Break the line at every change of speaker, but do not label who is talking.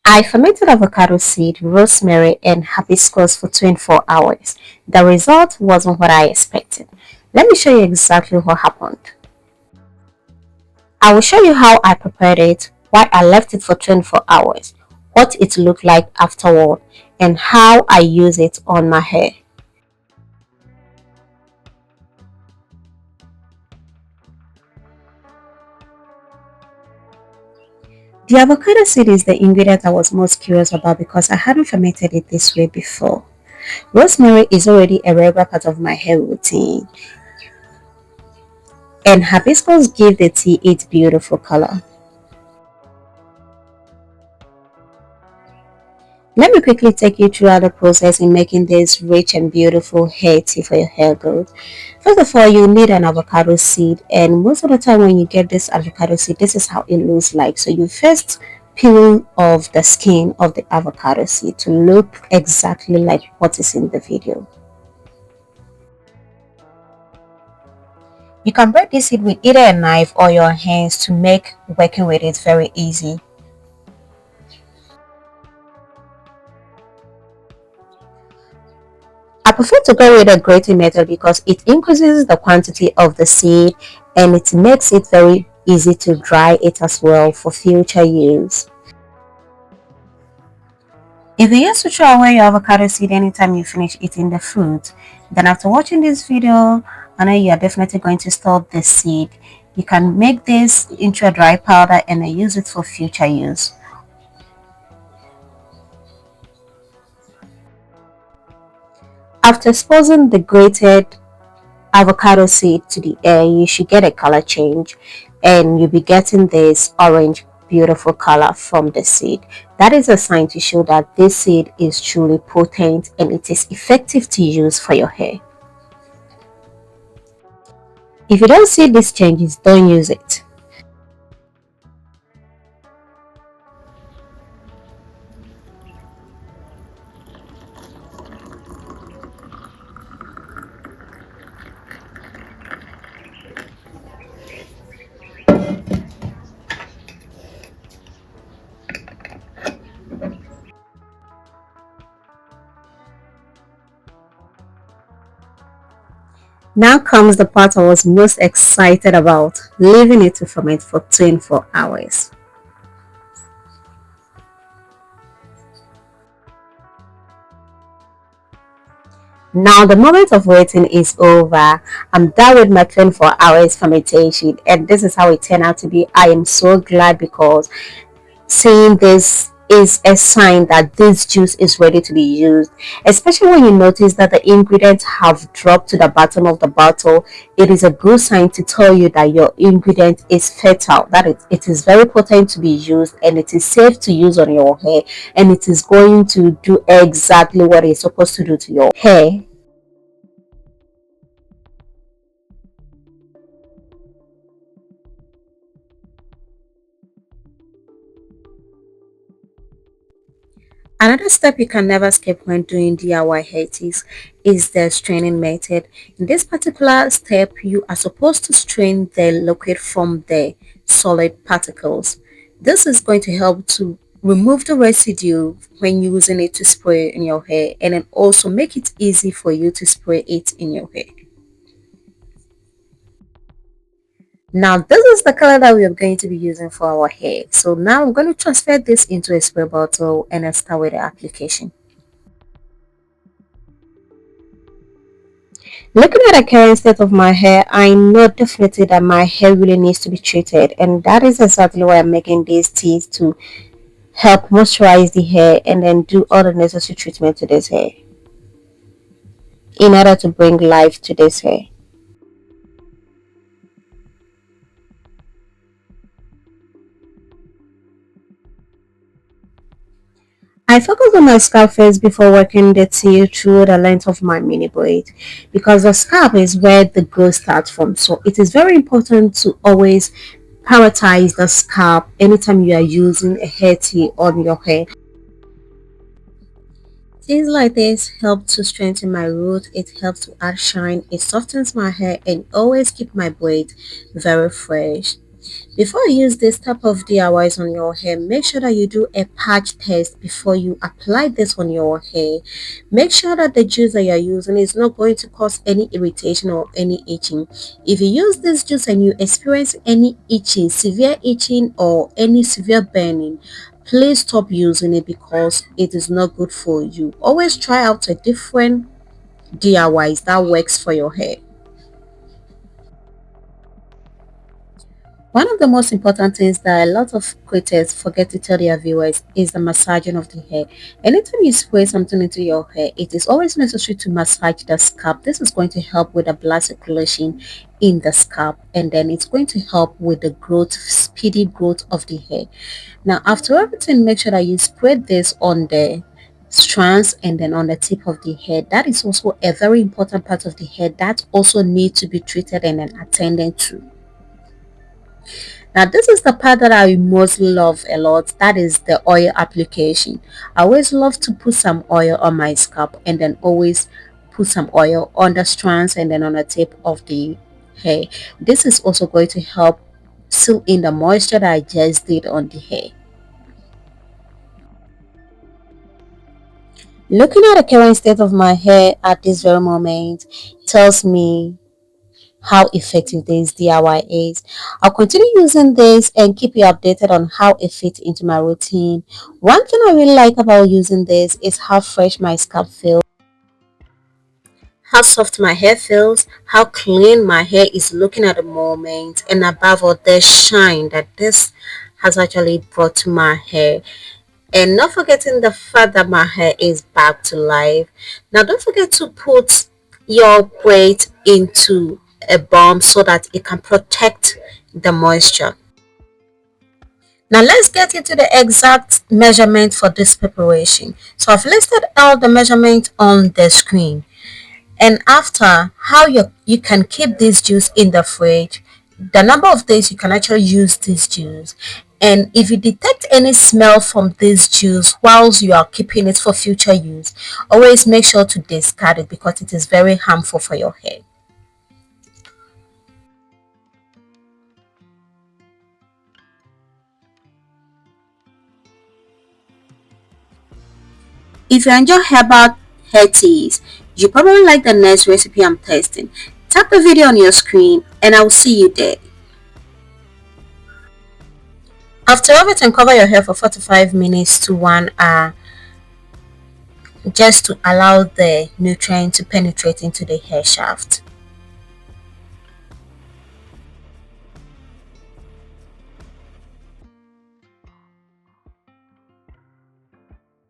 I fermented avocado seed, rosemary, and hibiscus for 24 hours. The result wasn't what I expected. Let me show you exactly what happened. I will show you how I prepared it, why I left it for 24 hours, what it looked like afterward, and how I use it on my hair. The avocado seed is the ingredient I was most curious about because I hadn't fermented it this way before. Rosemary is already a regular part of my hair routine, and hibiscus give the tea its beautiful color. Let me quickly take you through the process in making this rich and beautiful hair tea for your hair growth. First of all, you need an avocado seed, and most of the time when you get this avocado seed, this is how it looks like. So you first peel off the skin of the avocado seed to look exactly like what is in the video. You can break this seed with either a knife or your hands to make working with it very easy. I prefer to go with a grating method because it increases the quantity of the seed and it makes it very easy to dry it as well for future use. If you used to throw away your avocado seed anytime you finish eating the fruit, then after watching this video, I know you are definitely going to store the seed. You can make this into a dry powder and then use it for future use. After exposing the grated avocado seed to the air, you should get a color change and you'll be getting this orange beautiful color from the seed. That is a sign to show that this seed is truly potent and it is effective to use for your hair. If you don't see these changes, don't use it. Now comes the part I was most excited about, leaving it to ferment for 24 hours. Now the moment of waiting is over. I'm done with my 24 hours fermentation and this is how it turned out to be. I am so glad because seeing this is a sign that this juice is ready to be used, especially when you notice that the ingredients have dropped to the bottom of the bottle. It is a good sign to tell you that your ingredient is fertile, that it is very potent to be used and it is safe to use on your hair and it is going to do exactly what it's supposed to do to your hair. Another step you can never skip when doing DIY hair teas is the straining method. In this particular step, you are supposed to strain the liquid from the solid particles. This is going to help to remove the residue when using it to spray in your hair and then also make it easy for you to spray it in your hair. Now this is the color that we are going to be using for our hair. So now I'm going to transfer this into a spray bottle and then start with the application. Looking at the current state of my hair, I know definitely that my hair really needs to be treated, and that is exactly why I'm making these teas to help moisturize the hair and then do all the necessary treatment to this hair in order to bring life to this hair. I focus on my scalp first before working the tea through the length of my mini braid because the scalp is where the growth starts from. So it is very important to always prioritize the scalp anytime you are using a hair tea on your hair. Things like this help to strengthen my root, it helps to add shine, it softens my hair and always keep my braid very fresh. Before you use this type of DIYs on your hair, make sure that you do a patch test before you apply this on your hair. Make sure that the juice that you're using is not going to cause any irritation or any itching. If you use this juice and you experience any itching, severe itching or any severe burning, please stop using it because it is not good for you. Always try out a different DIYs that works for your hair. One of the most important things that a lot of creators forget to tell their viewers is the massaging of the hair. Anytime you spray something into your hair, it is always necessary to massage the scalp. This is going to help with the blood circulation in the scalp, and then it's going to help with the growth, speedy growth of the hair. Now, after everything, make sure that you spread this on the strands and then on the tip of the hair. That is also a very important part of the hair that also needs to be treated and then attended to. Now this is the part that I most love a lot. That is the oil application. I always love to put some oil on my scalp and then always put some oil on the strands and then on the tip of the hair. This is also going to help seal in the moisture that I just did on the hair. Looking at the current state of my hair at this very moment tells me how effective this DIY is. I'll continue using this and keep you updated on how it fits into my routine. One thing I really like about using this is how fresh my scalp feels, how soft my hair feels, how clean my hair is looking at the moment, and above all, the shine that this has actually brought to my hair. And not forgetting the fact that my hair is back to life. Now don't forget to put your braid into a balm so that it can protect the moisture. Now let's get into the exact measurement for this preparation. So I've listed out the measurement on the screen, and after how you can keep this juice in the fridge, the number of days you can actually use this juice, and if you detect any smell from this juice whilst you are keeping it for future use, always make sure to discard it because it is very harmful for your hair. If you enjoy herbal hair teas, you probably like the next recipe I'm testing. Tap the video on your screen and I will see you there. After everything, cover your hair for 45 minutes to 1 hour just to allow the nutrient to penetrate into the hair shaft.